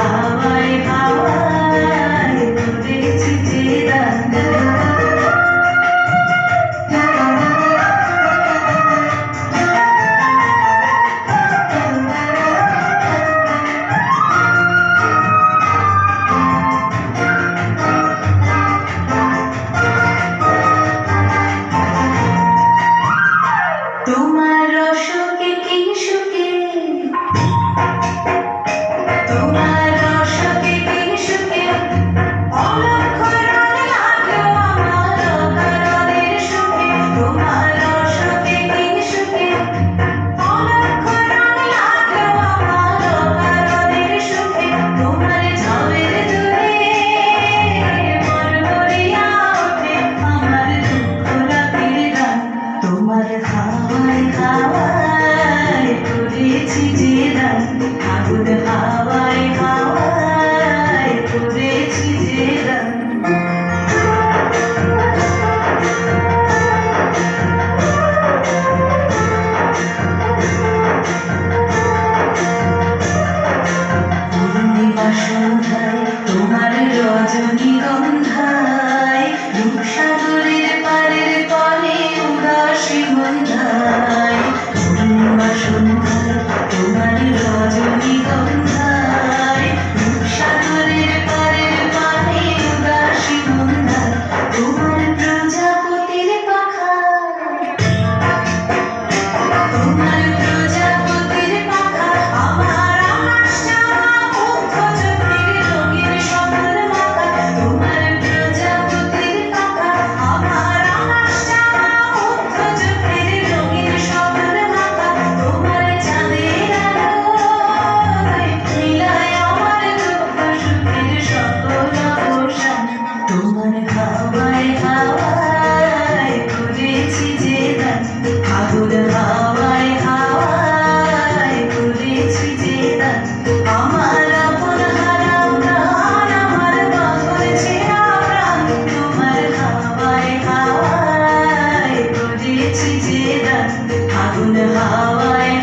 হাওয়ায় হাওয়ায় করেছি যে দান। তোমার রসকে কিংসুকে, তোমার রসকে কিংসুকে অলক্ষ রঙে লাগলো আমার অকারণের সুখে। তোমার রসকে কিংসুকে অলক্ষ রঙে লাগলো আমার অকারণের সুখে। তোমার ঝাবের দূরে মরমরিয়া ওঠে আমার দুঃখ রাতের গান। তোমার হাওয়ায় হাওয়ায় করেছি যে দান, আগুন হাওয়ায় হাওয়ায় করেছি যে দান। পূর্ণিমা সন্ধ্যায় তোমার রজনীগন্ধায় রূপসাগরের পারের তলে উদাসী মন্ধায়। পূর্ণিমা সন্ধ্যায় তোমার রজনীগন্ধায় রূপসাগরের পারের তলে উদাসী মন্ধায়। তোমার প্রজাপতির পাখা, তোমার প্রজাপতির পাখা আমার আকাশটা মুগ্ধ চোখের রঙিন স্বপ্ন মাখা। তোমার প্রজাপতির পাখা আমার আকাশটা মুগ্ধ চোখের রঙিন স্বপ্ন মাখা। তোমার চাঁদের আলোয় মিলায় আমার দুঃখ সুখের সকল অবসান। তোমার হাওয়ায় হাওয়ায় করেছি যে দান, আগুন হাওয়ায় হাওয়ায় করেছি যে দান। আমার আপন হারা প্রাণ, আমার বাঁধন ছেঁড়া প্রাণ, তোমার হাওয়ায় হাওয়ায় করেছি যে দান, আগুন হাওয়ায়